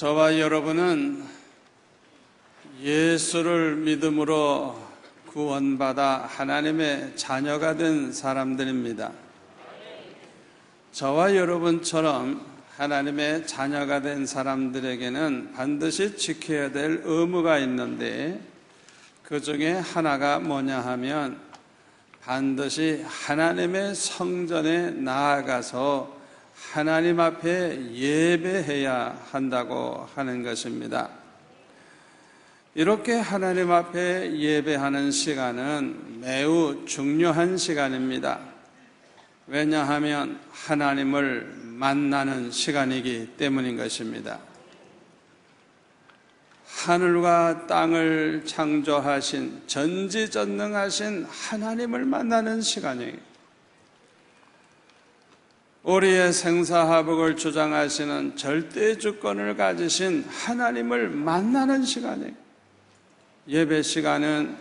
저와 여러분은 예수를 믿음으로 구원받아 하나님의 자녀가 된 사람들입니다. 저와 여러분처럼 하나님의 자녀가 된 사람들에게는 반드시 지켜야 될 의무가 있는데, 그 중에 하나가 뭐냐 하면 반드시 하나님의 성전에 나아가서 하나님 앞에 예배해야 한다고 하는 것입니다. 이렇게 하나님 앞에 예배하는 시간은 매우 중요한 시간입니다. 왜냐하면 하나님을 만나는 시간이기 때문인 것입니다. 하늘과 땅을 창조하신 전지전능하신 하나님을 만나는 시간이에요. 우리의 생사화복을 주장하시는 절대 주권을 가지신 하나님을 만나는 시간이에요. 예배 시간은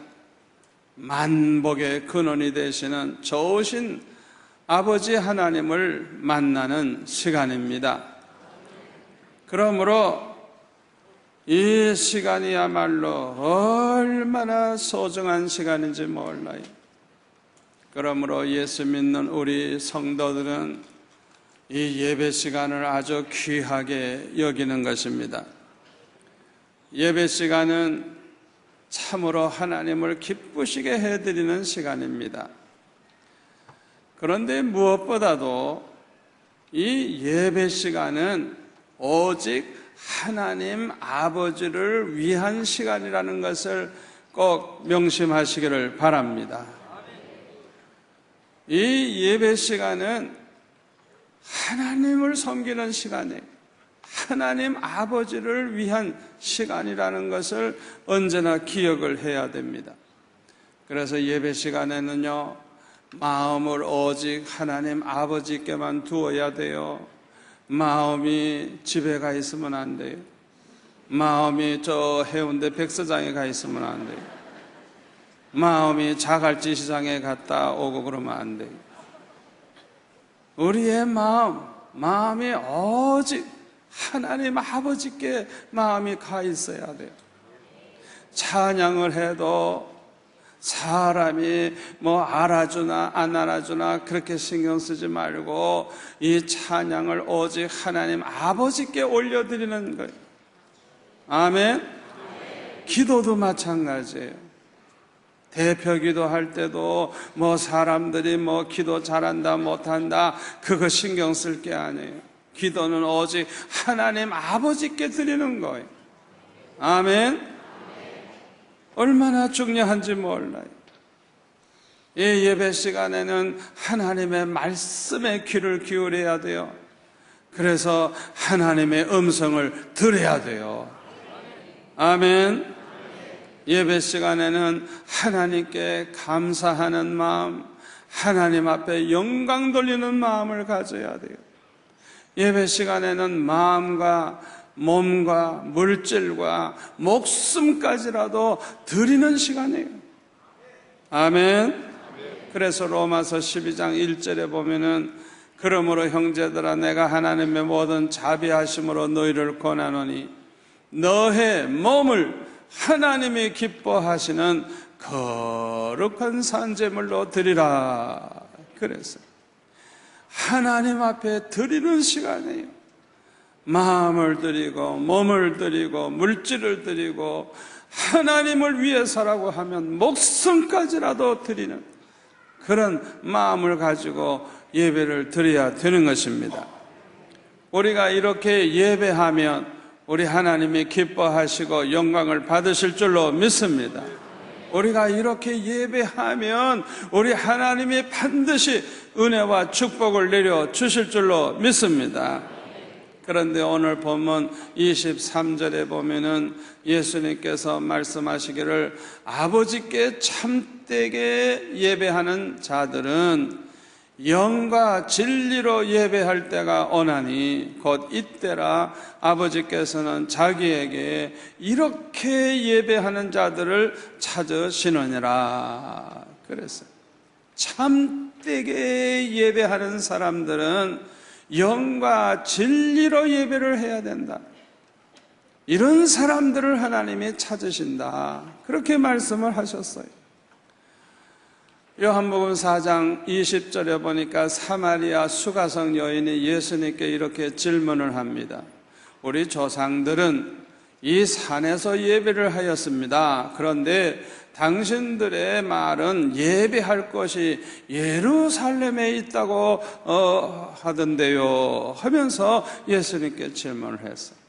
만복의 근원이 되시는 좋으신 아버지 하나님을 만나는 시간입니다. 그러므로 이 시간이야말로 얼마나 소중한 시간인지 몰라요. 그러므로 예수 믿는 우리 성도들은 이 예배 시간을 아주 귀하게 여기는 것입니다. 예배 시간은 참으로 하나님을 기쁘시게 해드리는 시간입니다. 그런데 무엇보다도 이 예배 시간은 오직 하나님 아버지를 위한 시간이라는 것을 꼭 명심하시기를 바랍니다. 이 예배 시간은 하나님을 섬기는 시간이에요. 하나님 아버지를 위한 시간이라는 것을 언제나 기억을 해야 됩니다. 그래서 예배 시간에는요, 마음을 오직 하나님 아버지께만 두어야 돼요. 마음이 집에 가 있으면 안 돼요. 마음이 저 해운대 백사장에 가 있으면 안 돼요. 마음이 자갈치 시장에 갔다 오고 그러면 안 돼요. 우리의 마음이 오직 하나님 아버지께 마음이 가 있어야 돼요. 찬양을 해도 사람이 뭐 알아주나 안 알아주나 그렇게 신경 쓰지 말고 이 찬양을 오직 하나님 아버지께 올려드리는 거예요. 아멘? 기도도 마찬가지예요. 대표 기도할 때도 뭐 사람들이 뭐 기도 잘한다 못한다 그거 신경 쓸 게 아니에요. 기도는 오직 하나님 아버지께 드리는 거예요. 아멘? 얼마나 중요한지 몰라요. 이 예배 시간에는 하나님의 말씀에 귀를 기울여야 돼요. 그래서 하나님의 음성을 들어야 돼요. 아멘? 예배 시간에는 하나님께 감사하는 마음, 하나님 앞에 영광 돌리는 마음을 가져야 돼요. 예배 시간에는 마음과 몸과 물질과 목숨까지라도 드리는 시간이에요. 아멘. 그래서 로마서 12장 1절에 보면은 그러므로 형제들아 내가 하나님의 모든 자비하심으로 너희를 권하노니 너의 몸을 하나님이 기뻐하시는 거룩한 산제물로 드리라. 그랬어요. 하나님 앞에 드리는 시간이에요. 마음을 드리고 몸을 드리고 물질을 드리고 하나님을 위해서라고 하면 목숨까지라도 드리는 그런 마음을 가지고 예배를 드려야 되는 것입니다. 우리가 이렇게 예배하면 우리 하나님이 기뻐하시고 영광을 받으실 줄로 믿습니다. 우리가 이렇게 예배하면 우리 하나님이 반드시 은혜와 축복을 내려주실 줄로 믿습니다. 그런데 오늘 본문 23절에 보면은 예수님께서 말씀하시기를 아버지께 참되게 예배하는 자들은 영과 진리로 예배할 때가 오나니 곧 이때라 아버지께서는 자기에게 이렇게 예배하는 자들을 찾으시느니라 그랬어요. 참되게 예배하는 사람들은 영과 진리로 예배를 해야 된다. 이런 사람들을 하나님이 찾으신다. 그렇게 말씀을 하셨어요. 요한복음 4장 20절에 보니까 사마리아 수가성 여인이 예수님께 이렇게 질문을 합니다. 우리 조상들은 이 산에서 예배를 하였습니다. 그런데 당신들의 말은 예배할 것이 예루살렘에 있다고 하던데요 하면서 예수님께 질문을 했어요.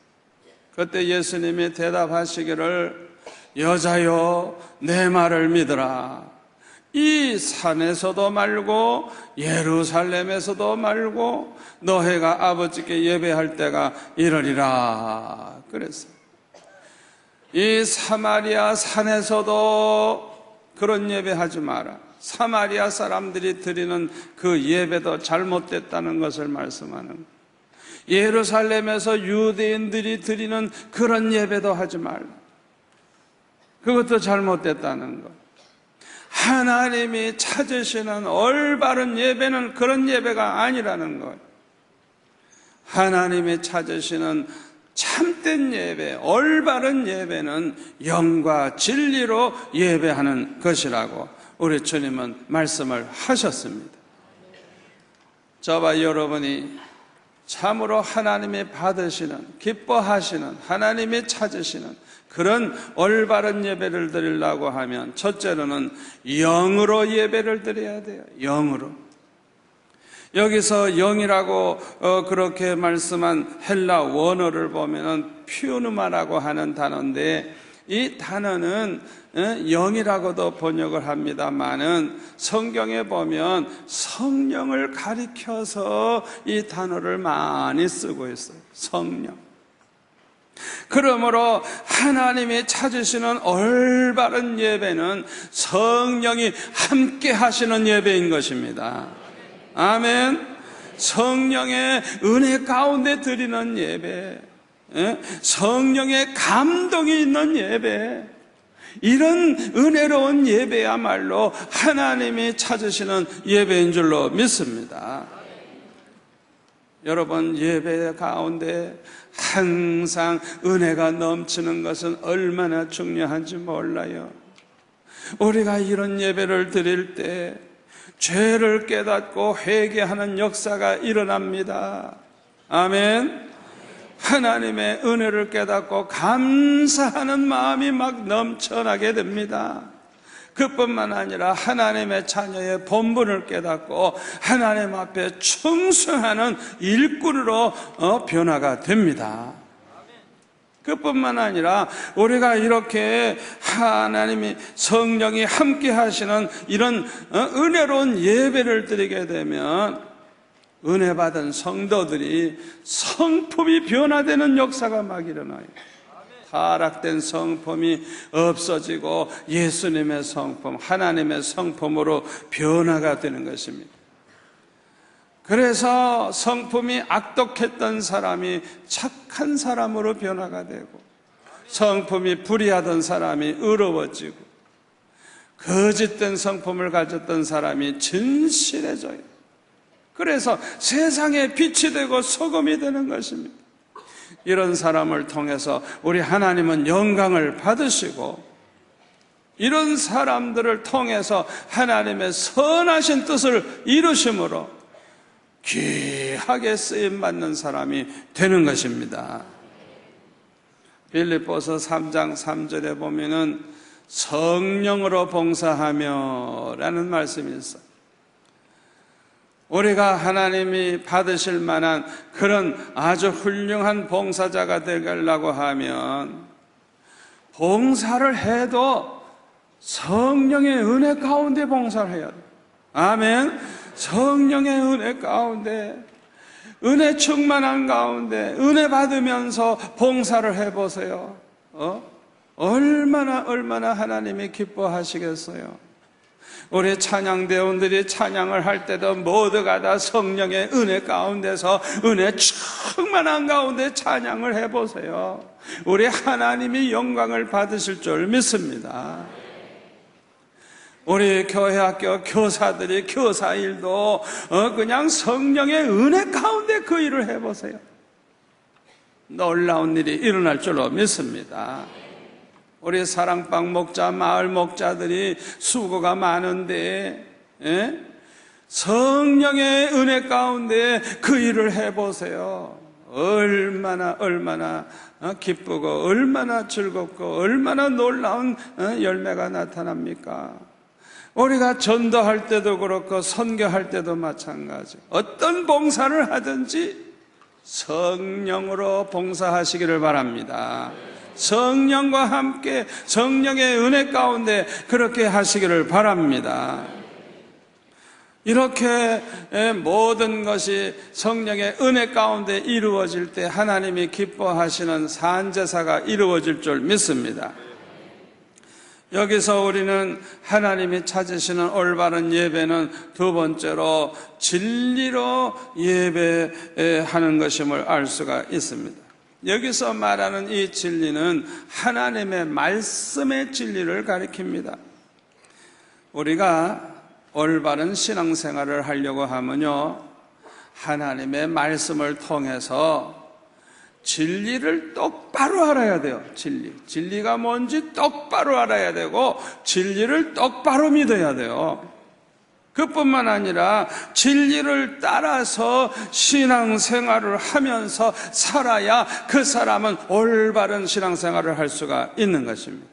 그때 예수님이 대답하시기를 여자여 내 말을 믿으라. 이 산에서도 말고 예루살렘에서도 말고 너희가 아버지께 예배할 때가 이르리라 그랬어요. 이 사마리아 산에서도 그런 예배하지 마라. 사마리아 사람들이 드리는 그 예배도 잘못됐다는 것을 말씀하는 거예요. 예루살렘에서 유대인들이 드리는 그런 예배도 하지 말라. 그것도 잘못됐다는 것. 하나님이 찾으시는 올바른 예배는 그런 예배가 아니라는 것. 하나님이 찾으시는 참된 예배, 올바른 예배는 영과 진리로 예배하는 것이라고 우리 주님은 말씀을 하셨습니다. 저와 여러분이 참으로 하나님이 받으시는, 기뻐하시는, 하나님이 찾으시는 그런 올바른 예배를 드리려고 하면 첫째로는 영으로 예배를 드려야 돼요. 영으로. 여기서 영이라고 그렇게 말씀한 헬라 원어를 보면은 퓨누마라고 하는 단어인데 이 단어는 영이라고도 번역을 합니다만은 성경에 보면 성령을 가리켜서 이 단어를 많이 쓰고 있어요. 성령. 그러므로 하나님이 찾으시는 올바른 예배는 성령이 함께 하시는 예배인 것입니다. 아멘. 성령의 은혜 가운데 드리는 예배, 성령의 감동이 있는 예배, 이런 은혜로운 예배야말로 하나님이 찾으시는 예배인 줄로 믿습니다. 여러분, 예배 가운데 항상 은혜가 넘치는 것은 얼마나 중요한지 몰라요. 우리가 이런 예배를 드릴 때 죄를 깨닫고 회개하는 역사가 일어납니다. 아멘. 하나님의 은혜를 깨닫고 감사하는 마음이 막 넘쳐나게 됩니다. 그뿐만 아니라 하나님의 자녀의 본분을 깨닫고 하나님 앞에 충성하는 일꾼으로 변화가 됩니다. 그뿐만 아니라 우리가 이렇게 하나님이 성령이 함께 하시는 이런 은혜로운 예배를 드리게 되면 은혜 받은 성도들이 성품이 변화되는 역사가 막 일어나요. 타락된 성품이 없어지고 예수님의 성품, 하나님의 성품으로 변화가 되는 것입니다. 그래서 성품이 악독했던 사람이 착한 사람으로 변화가 되고, 성품이 불의하던 사람이 의로워지고, 거짓된 성품을 가졌던 사람이 진실해져요. 그래서 세상에 빛이 되고 소금이 되는 것입니다. 이런 사람을 통해서 우리 하나님은 영광을 받으시고, 이런 사람들을 통해서 하나님의 선하신 뜻을 이루심으로 귀하게 쓰임받는 사람이 되는 것입니다. 빌립보서 3장 3절에 보면은 성령으로 봉사하며 라는 말씀이 있어요. 우리가 하나님이 받으실 만한 그런 아주 훌륭한 봉사자가 되려고 하면 봉사를 해도 성령의 은혜 가운데 봉사를 해야 돼요. 아멘. 성령의 은혜 가운데, 은혜 충만한 가운데 은혜 받으면서 봉사를 해보세요. 얼마나 하나님이 기뻐하시겠어요. 우리 찬양대원들이 찬양을 할 때도 모두가 다 성령의 은혜 가운데서 은혜 충만한 가운데 찬양을 해보세요. 우리 하나님이 영광을 받으실 줄 믿습니다. 우리 교회학교 교사들이 교사 일도 그냥 성령의 은혜 가운데 그 일을 해보세요. 놀라운 일이 일어날 줄로 믿습니다. 우리 사랑방 목자, 마을 목자들이 수고가 많은데 성령의 은혜 가운데 그 일을 해보세요. 얼마나 기쁘고 얼마나 즐겁고 얼마나 놀라운 열매가 나타납니까? 우리가 전도할 때도 그렇고 선교할 때도 마찬가지. 어떤 봉사를 하든지 성령으로 봉사하시기를 바랍니다. 성령과 함께 성령의 은혜 가운데 그렇게 하시기를 바랍니다. 이렇게 모든 것이 성령의 은혜 가운데 이루어질 때 하나님이 기뻐하시는 산제사가 이루어질 줄 믿습니다. 여기서 우리는 하나님이 찾으시는 올바른 예배는 두 번째로 진리로 예배하는 것임을 알 수가 있습니다. 여기서 말하는 이 진리는 하나님의 말씀의 진리를 가리킵니다. 우리가 올바른 신앙생활을 하려고 하면요, 하나님의 말씀을 통해서 진리를 똑바로 알아야 돼요. 진리가 뭔지 똑바로 알아야 되고 진리를 똑바로 믿어야 돼요. 그뿐만 아니라 진리를 따라서 신앙생활을 하면서 살아야 그 사람은 올바른 신앙생활을 할 수가 있는 것입니다.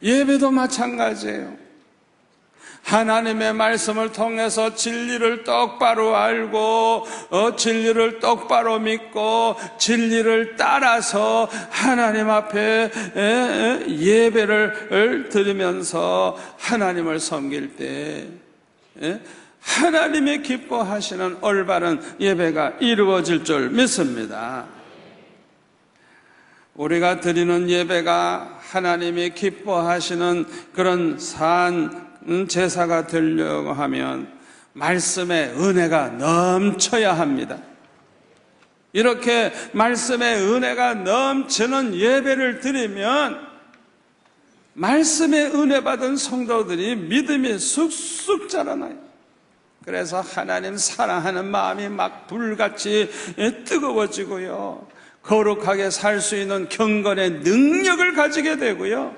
예배도 마찬가지예요. 하나님의 말씀을 통해서 진리를 똑바로 알고 진리를 똑바로 믿고 진리를 따라서 하나님 앞에 예배를 드리면서 하나님을 섬길 때 하나님이 기뻐하시는 올바른 예배가 이루어질 줄 믿습니다. 우리가 드리는 예배가 하나님이 기뻐하시는 그런 산 제사가 되려고 하면 말씀의 은혜가 넘쳐야 합니다. 이렇게 말씀의 은혜가 넘치는 예배를 드리면 말씀의 은혜 받은 성도들이 믿음이 쑥쑥 자라나요. 그래서 하나님 사랑하는 마음이 막 불같이 뜨거워지고요, 거룩하게 살 수 있는 경건의 능력을 가지게 되고요,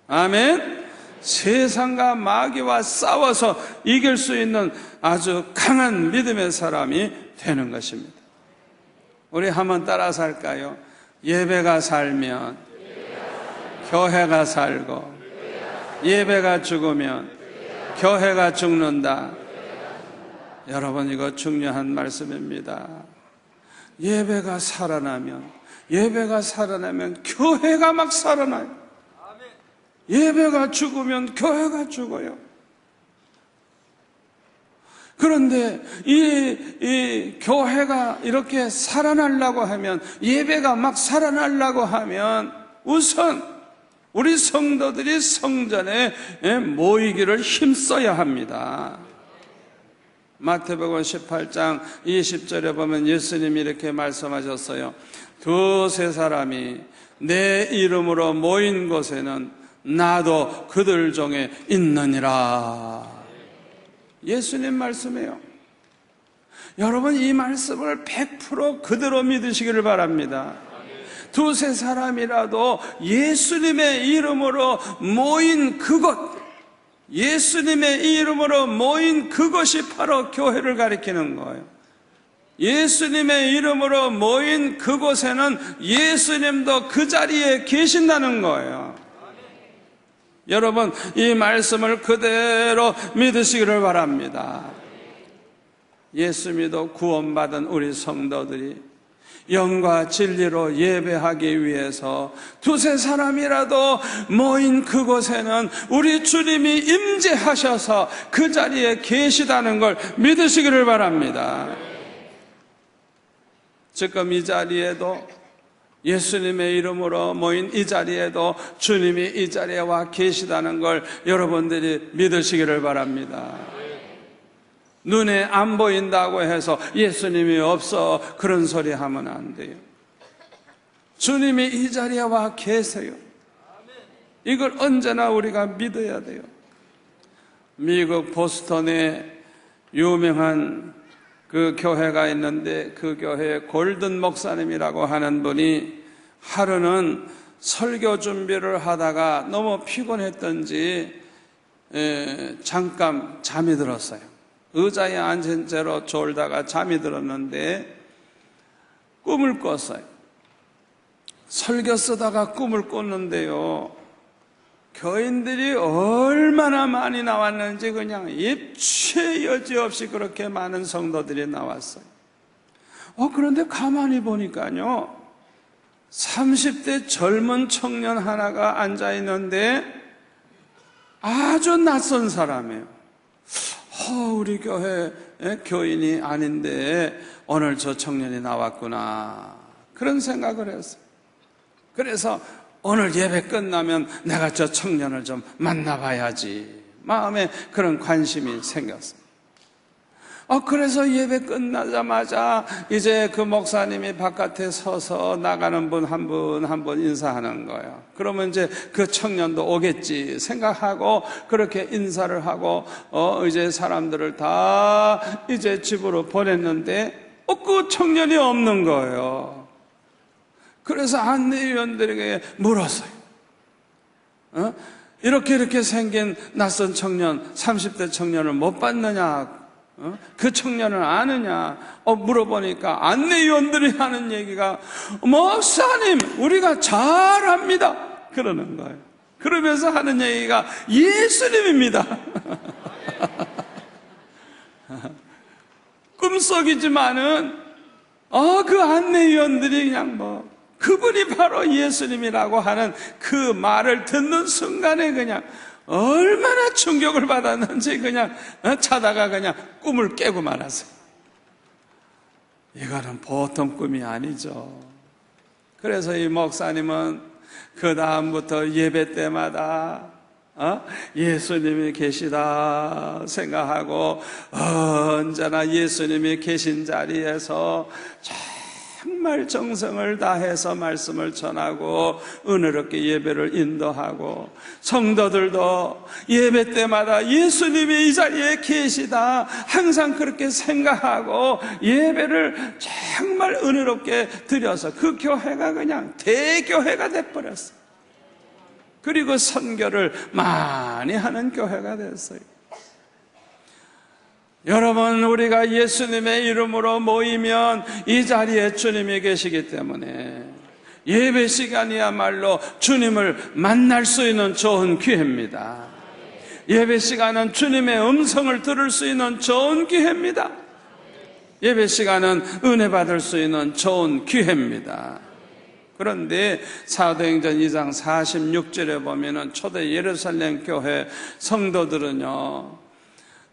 아멘. 세상과 마귀와 싸워서 이길 수 있는 아주 강한 믿음의 사람이 되는 것입니다. 우리 한번 따라서 할까요? 예배가 살면 교회가 살고, 예배가 죽으면 교회가 죽는다. 여러분, 이거 중요한 말씀입니다. 예배가 살아나면 교회가 막 살아나요. 예배가 죽으면 교회가 죽어요. 그런데 이 교회가 이렇게 살아나려고 하면, 예배가 막 살아나려고 하면 우선 우리 성도들이 성전에 모이기를 힘써야 합니다. 마태복음 18장 20절에 보면 예수님이 이렇게 말씀하셨어요. 두세 사람이 내 이름으로 모인 곳에는 나도 그들 중에 있느니라. 예수님 말씀이에요. 여러분, 이 말씀을 100% 그대로 믿으시기를 바랍니다. 두세 사람이라도 예수님의 이름으로 모인 그곳, 예수님의 이름으로 모인 그것이 바로 교회를 가리키는 거예요. 예수님의 이름으로 모인 그곳에는 예수님도 그 자리에 계신다는 거예요. 여러분, 이 말씀을 그대로 믿으시기를 바랍니다. 예수 믿어 구원받은 우리 성도들이 영과 진리로 예배하기 위해서 두세 사람이라도 모인 그곳에는 우리 주님이 임재하셔서 그 자리에 계시다는 걸 믿으시기를 바랍니다. 지금 이 자리에도, 예수님의 이름으로 모인 이 자리에도 주님이 이 자리에 와 계시다는 걸 여러분들이 믿으시기를 바랍니다. 눈에 안 보인다고 해서 예수님이 없어, 그런 소리 하면 안 돼요. 주님이 이 자리에 와 계세요. 이걸 언제나 우리가 믿어야 돼요. 미국 보스턴에 유명한 그 교회가 있는데 그 교회에 골든 목사님이라고 하는 분이 하루는 설교 준비를 하다가 너무 피곤했던지 잠깐 잠이 들었어요. 의자에 앉은 채로 졸다가 잠이 들었는데 꿈을 꿨어요. 설교 쓰다가 꿈을 꿨는데요, 교인들이 얼마나 많이 나왔는지 그냥 입체 여지없이 그렇게 많은 성도들이 나왔어요. 그런데 가만히 보니까요, 30대 젊은 청년 하나가 앉아있는데 아주 낯선 사람이에요. 우리 교회 교인이 아닌데 오늘 저 청년이 나왔구나, 그런 생각을 했어요. 그래서 오늘 예배 끝나면 내가 저 청년을 좀 만나봐야지, 마음에 그런 관심이 생겼어요. 그래서 예배 끝나자마자 이제 그 목사님이 바깥에 서서 나가는 분 한 분 인사하는 거예요. 그러면 이제 그 청년도 오겠지 생각하고 그렇게 인사를 하고 이제 사람들을 다 이제 집으로 보냈는데 그 청년이 없는 거예요. 그래서 안내위원들에게 물었어요. 이렇게 생긴 낯선 청년, 30대 청년을 못 봤느냐? 그 청년을 아느냐? 물어보니까 안내위원들이 하는 얘기가, 목사님, 우리가 잘 압니다, 그러는 거예요. 그러면서 하는 얘기가 예수님입니다. 꿈속이지만은 그 안내위원들이 그냥 그분이 바로 예수님이라고 하는 그 말을 듣는 순간에 그냥 얼마나 충격을 받았는지 그냥 자다가 그냥 꿈을 깨고 말았어요. 이거는 보통 꿈이 아니죠. 그래서 이 목사님은 그 다음부터 예배 때마다 예수님이 계시다 생각하고 언제나 예수님이 계신 자리에서 정말 정성을 다해서 말씀을 전하고 은혜롭게 예배를 인도하고, 성도들도 예배 때마다 예수님이 이 자리에 계시다 항상 그렇게 생각하고 예배를 정말 은혜롭게 드려서 그 교회가 그냥 대교회가 돼버렸어요. 그리고 선교를 많이 하는 교회가 됐어요. 여러분, 우리가 예수님의 이름으로 모이면 이 자리에 주님이 계시기 때문에 예배 시간이야말로 주님을 만날 수 있는 좋은 기회입니다. 예배 시간은 주님의 음성을 들을 수 있는 좋은 기회입니다. 예배 시간은 은혜 받을 수 있는 좋은 기회입니다. 그런데 사도행전 2장 46절에 보면은 초대 예루살렘 교회 성도들은요,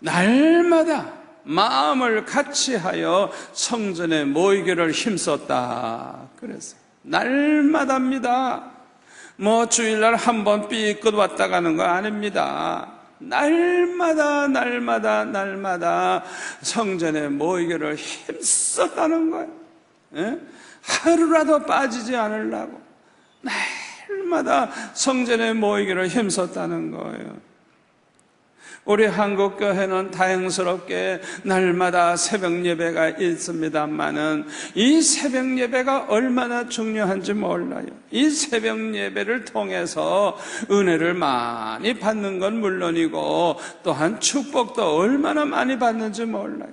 날마다 마음을 같이하여 성전에 모이기를 힘썼다 그랬어요. 날마다입니다. 주일날 한 번 삐끗 왔다 가는 거 아닙니다. 날마다 성전에 모이기를 힘썼다는 거예요. 하루라도 빠지지 않으려고 날마다 성전에 모이기를 힘썼다는 거예요. 우리 한국교회는 다행스럽게 날마다 새벽 예배가 있습니다만은 이 새벽 예배가 얼마나 중요한지 몰라요. 이 새벽 예배를 통해서 은혜를 많이 받는 건 물론이고 또한 축복도 얼마나 많이 받는지 몰라요.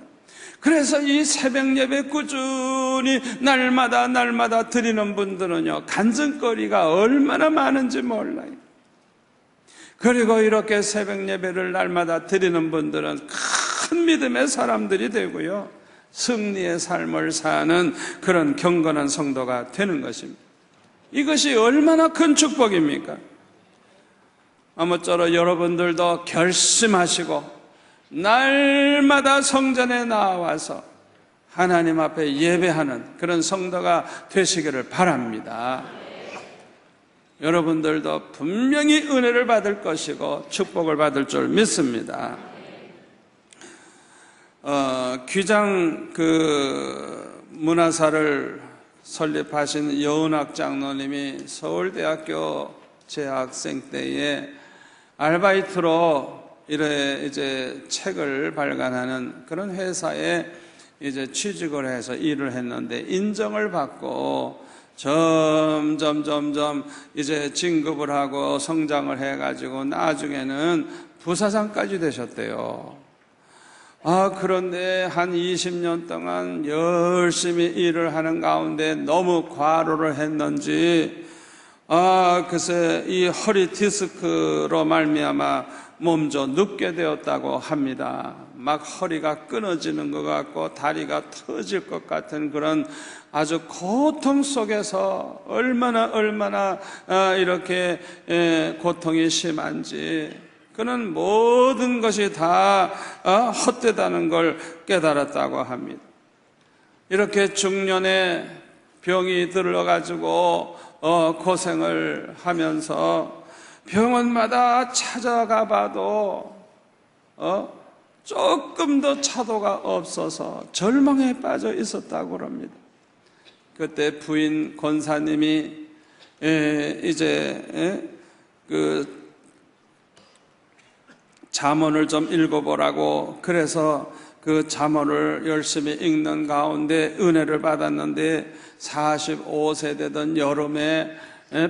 그래서 이 새벽 예배 꾸준히 날마다 드리는 분들은요, 간증거리가 얼마나 많은지 몰라요. 그리고 이렇게 새벽 예배를 날마다 드리는 분들은 큰 믿음의 사람들이 되고요, 승리의 삶을 사는 그런 경건한 성도가 되는 것입니다. 이것이 얼마나 큰 축복입니까? 아무쪼록 여러분들도 결심하시고 날마다 성전에 나와서 하나님 앞에 예배하는 그런 성도가 되시기를 바랍니다. 여러분들도 분명히 은혜를 받을 것이고 축복을 받을 줄 믿습니다. 귀장 문화사를 설립하신 여은학 장로님이 서울대학교 재학생 때에 알바이트로 이제 책을 발간하는 그런 회사에 이제 취직을 해서 일을 했는데 인정을 받고 점점 이제 진급을 하고 성장을 해가지고 나중에는 부사장까지 되셨대요. 그런데 한 20년 동안 열심히 일을 하는 가운데 너무 과로를 했는지 글쎄 이 허리 디스크로 말미암아 몸져 눕게 되었다고 합니다. 막 허리가 끊어지는 것 같고 다리가 터질 것 같은 그런 아주 고통 속에서 얼마나 이렇게 고통이 심한지, 그는 모든 것이 다 헛되다는 걸 깨달았다고 합니다. 이렇게 중년에 병이 들어가지고 고생을 하면서 병원마다 찾아가 봐도 조금 더 차도가 없어서 절망에 빠져 있었다고 합니다. 그때 부인 권사님이 이제 그 잠언을 좀 읽어보라고 그래서 그 잠언을 열심히 읽는 가운데 은혜를 받았는데 45세 되던 여름에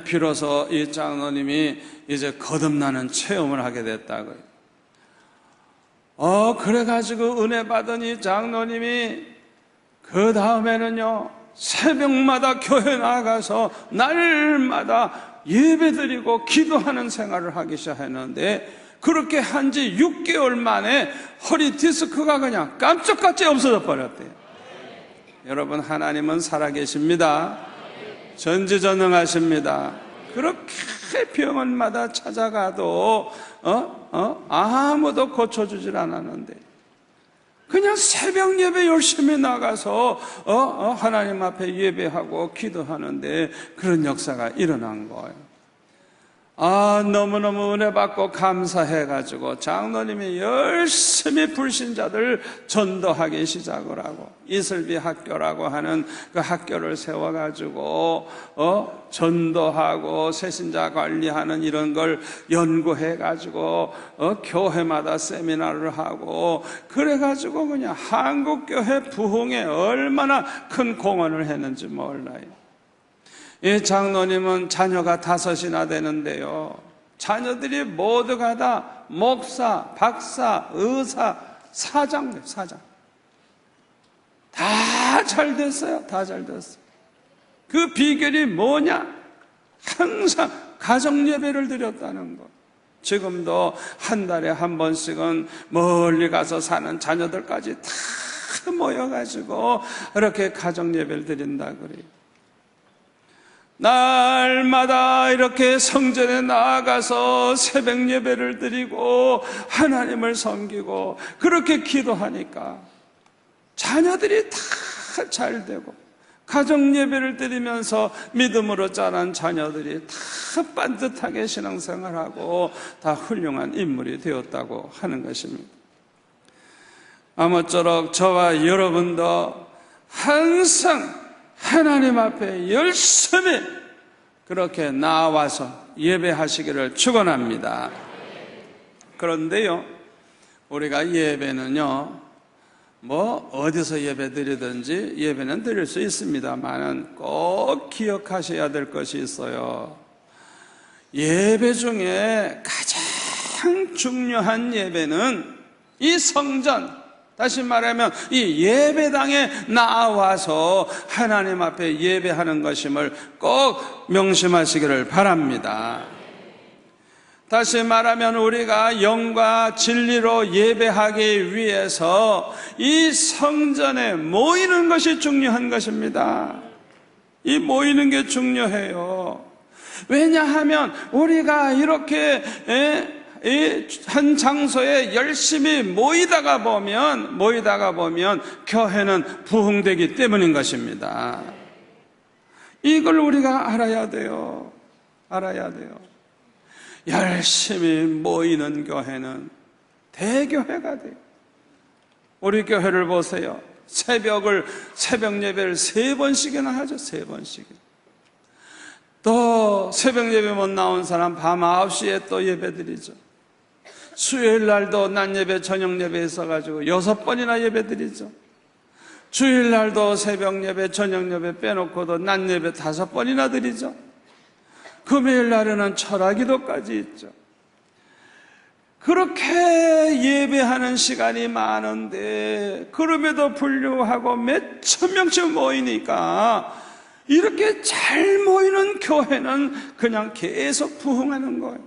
비로소 이 장로님이 이제 거듭나는 체험을 하게 됐다고요. 그래가지고 은혜 받은 이 장로님이 그 다음에는요, 새벽마다 교회 나가서 날마다 예배드리고 기도하는 생활을 하기 시작했는데, 그렇게 한 지 6개월 만에 허리 디스크가 그냥 깜짝같이 없어져 버렸대요. 여러분, 하나님은 살아계십니다. 전지전능하십니다. 그렇게 병원마다 찾아가도 아무도 고쳐주질 않았는데 그냥 새벽 예배 열심히 나가서 하나님 앞에 예배하고 기도하는데 그런 역사가 일어난 거예요. 너무너무 은혜 받고 감사해가지고 장로님이 열심히 불신자들 전도하기 시작을 하고 이슬비 학교라고 하는 그 학교를 세워가지고 전도하고 새신자 관리하는 이런 걸 연구해가지고 교회마다 세미나를 하고 그래가지고 그냥 한국교회 부흥에 얼마나 큰 공헌을 했는지 몰라요. 이 장로님은 자녀가 5이나 되는데요, 자녀들이 모두가 다 목사, 박사, 의사, 사장 다 잘 됐어요. 다 잘 됐어요. 그 비결이 뭐냐? 항상 가정 예배를 드렸다는 거. 지금도 한 달에 한 번씩은 멀리 가서 사는 자녀들까지 다 모여가지고 이렇게 가정 예배를 드린다 그래요. 날마다 이렇게 성전에 나아가서 새벽 예배를 드리고 하나님을 섬기고 그렇게 기도하니까 자녀들이 다 잘 되고, 가정 예배를 드리면서 믿음으로 자란 자녀들이 다 반듯하게 신앙생활하고 다 훌륭한 인물이 되었다고 하는 것입니다. 아무쪼록 저와 여러분도 항상 하나님 앞에 열심히 그렇게 나와서 예배하시기를 축원합니다. 그런데요, 우리가 예배는요, 어디서 예배 드리든지 예배는 드릴 수 있습니다만은 꼭 기억하셔야 될 것이 있어요. 예배 중에 가장 중요한 예배는 이 성전, 다시 말하면 이 예배당에 나와서 하나님 앞에 예배하는 것임을 꼭 명심하시기를 바랍니다. 다시 말하면 우리가 영과 진리로 예배하기 위해서 이 성전에 모이는 것이 중요한 것입니다. 이 모이는 게 중요해요. 왜냐하면 우리가 이렇게 한 장소에 열심히 모이다가 보면 교회는 부흥되기 때문인 것입니다. 이걸 우리가 알아야 돼요. 열심히 모이는 교회는 대교회가 돼요. 우리 교회를 보세요. 새벽 예배를 3번씩이나 하죠. 3번씩. 또 새벽 예배 못 나온 사람 밤 9시에 또 예배 드리죠. 수요일 날도 낮 예배, 저녁 예배 있어가지고 6번이나 예배 드리죠. 주일날도 새벽 예배, 저녁 예배 빼놓고도 낮 예배 5번이나 드리죠. 금요일 날에는 철학기도까지 있죠. 그렇게 예배하는 시간이 많은데 그럼에도 불구하고 몇천 명씩 모이니까 이렇게 잘 모이는 교회는 그냥 계속 부흥하는 거예요.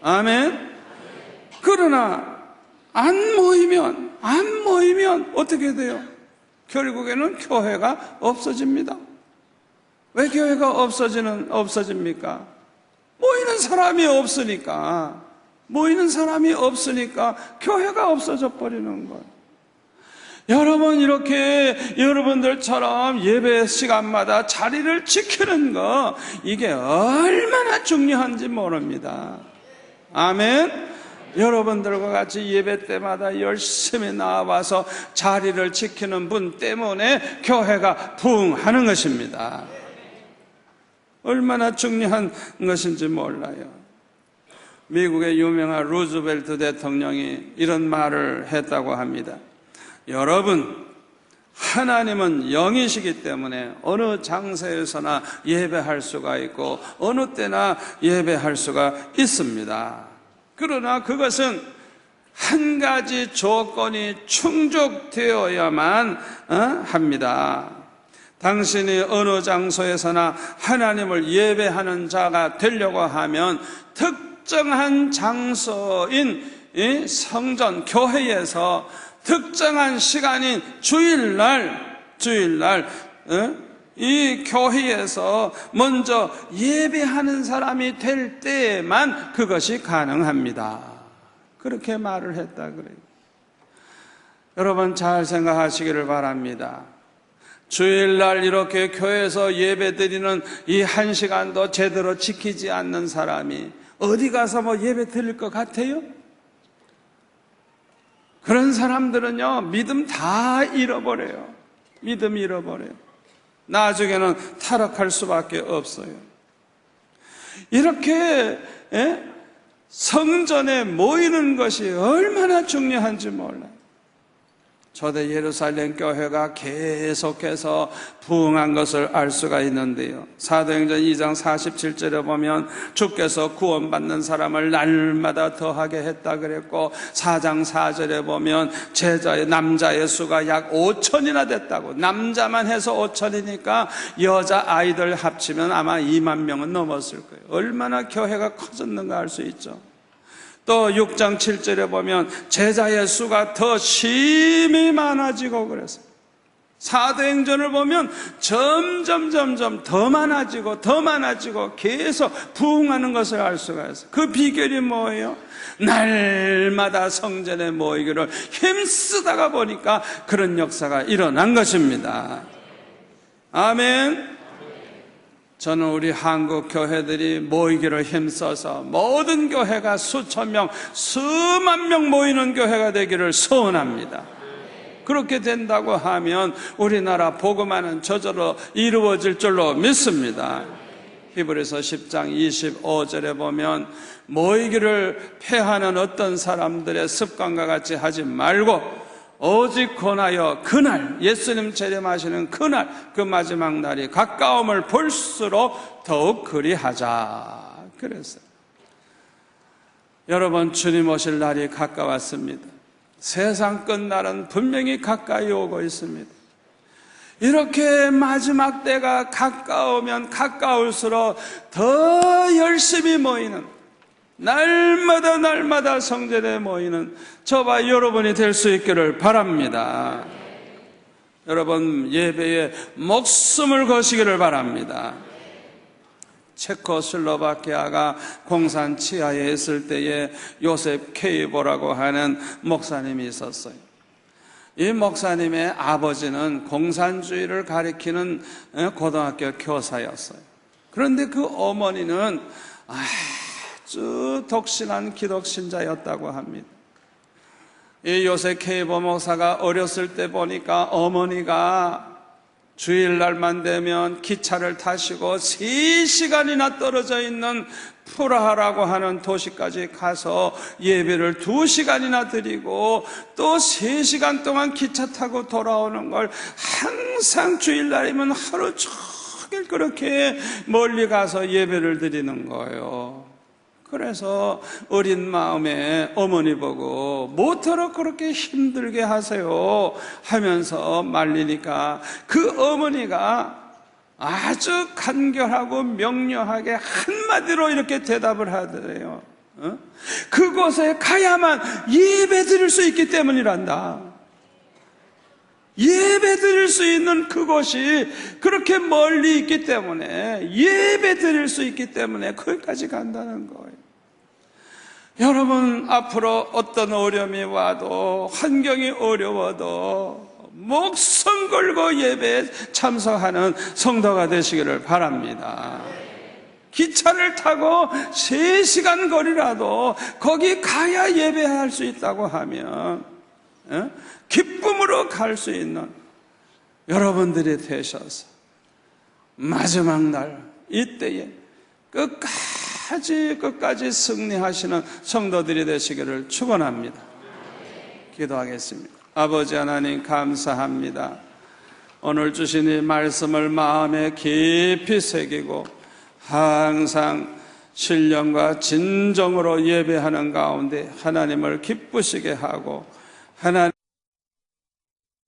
아멘. 그러나 안 모이면 어떻게 돼요? 결국에는 교회가 없어집니다. 왜 교회가 없어집니까? 모이는 사람이 없으니까 교회가 없어져 버리는 거예요. 여러분, 이렇게 여러분들처럼 예배 시간마다 자리를 지키는 거, 이게 얼마나 중요한지 모릅니다. 아멘. 여러분들과 같이 예배 때마다 열심히 나와서 자리를 지키는 분 때문에 교회가 부흥하는 것입니다. 얼마나 중요한 것인지 몰라요. 미국의 유명한 루즈벨트 대통령이 이런 말을 했다고 합니다. 여러분, 하나님은 영이시기 때문에 어느 장소에서나 예배할 수가 있고 어느 때나 예배할 수가 있습니다. 그러나 그것은 한 가지 조건이 충족되어야만 합니다. 당신이 어느 장소에서나 하나님을 예배하는 자가 되려고 하면 특정한 장소인 성전, 교회에서 특정한 시간인 주일날 이 교회에서 먼저 예배하는 사람이 될 때만 그것이 가능합니다. 그렇게 말을 했다 그래요. 여러분, 잘 생각하시기를 바랍니다. 주일날 이렇게 교회에서 예배드리는 이 1시간도 제대로 지키지 않는 사람이 어디 가서 예배 드릴 것 같아요? 그런 사람들은요, 믿음 다 잃어버려요. 믿음 잃어버려요. 나중에는 타락할 수밖에 없어요. 이렇게 성전에 모이는 것이 얼마나 중요한지 몰라요. 초대 예루살렘 교회가 계속해서 부흥한 것을 알 수가 있는데요. 사도행전 2장 47절에 보면 주께서 구원받는 사람을 날마다 더하게 했다 그랬고, 4장 4절에 보면 남자의 수가 약 5천이나 됐다고. 남자만 해서 5천이니까 여자 아이들 합치면 아마 2만 명은 넘었을 거예요. 얼마나 교회가 커졌는가 알 수 있죠. 또 6장 7절에 보면 제자의 수가 더 심히 많아지고 그랬어요. 사도행전을 보면 점점 더 많아지고 계속 부흥하는 것을 알 수가 있어요. 그 비결이 뭐예요? 날마다 성전에 모이기를 힘쓰다가 보니까 그런 역사가 일어난 것입니다. 아멘. 저는 우리 한국 교회들이 모이기를 힘써서 모든 교회가 수천 명, 수만 명 모이는 교회가 되기를 소원합니다. 그렇게 된다고 하면 우리나라 복음화는 저절로 이루어질 줄로 믿습니다. 히브리서 10장 25절에 보면 모이기를 폐하는 어떤 사람들의 습관과 같이 하지 말고 오직 권하여 그날, 예수님 재림하시는 그날, 그 마지막 날이 가까움을 볼수록 더욱 그리하자 그랬어요. 여러분, 주님 오실 날이 가까웠습니다. 세상 끝날은 분명히 가까이 오고 있습니다. 이렇게 마지막 때가 가까우면 가까울수록 더 열심히 모이는, 날마다 성전에 모이는 저와 여러분이 될 수 있기를 바랍니다. 여러분, 예배에 목숨을 거시기를 바랍니다. 체코슬로바키아가 공산 치하에 있을 때에 요셉 케이보라고 하는 목사님이 있었어요. 이 목사님의 아버지는 공산주의를 가리키는 고등학교 교사였어요. 그런데 그 어머니는 아주 독실한 기독신자였다고 합니다. 이 요셉 케이보 목사가 어렸을 때 보니까 어머니가 주일날만 되면 기차를 타시고 3시간이나 떨어져 있는 프라하라고 하는 도시까지 가서 예배를 2시간이나 드리고 또 3시간 동안 기차 타고 돌아오는 걸 항상 주일날이면 하루 종일 그렇게 멀리 가서 예배를 드리는 거예요. 그래서 어린 마음에 어머니 보고 뭐더러 그렇게 힘들게 하세요 하면서 말리니까 그 어머니가 아주 간결하고 명료하게 한마디로 이렇게 대답을 하더래요. 그곳에 가야만 예배 드릴 수 있기 때문이란다. 예배 드릴 수 있는 그곳이 그렇게 멀리 있기 때문에, 예배 드릴 수 있기 때문에 거기까지 간다는 거예요. 여러분, 앞으로 어떤 어려움이 와도, 환경이 어려워도 목숨 걸고 예배에 참석하는 성도가 되시기를 바랍니다. 기차를 타고 3시간 거리라도 거기 가야 예배할 수 있다고 하면 기쁨으로 갈 수 있는 여러분들이 되셔서 마지막 날 이때에 끝까지 승리하시는 성도들이 되시기를 축원합니다. 기도하겠습니다. 아버지 하나님, 감사합니다. 오늘 주신 이 말씀을 마음에 깊이 새기고 항상 신령과 진정으로 예배하는 가운데 하나님을 기쁘시게 하고 하나님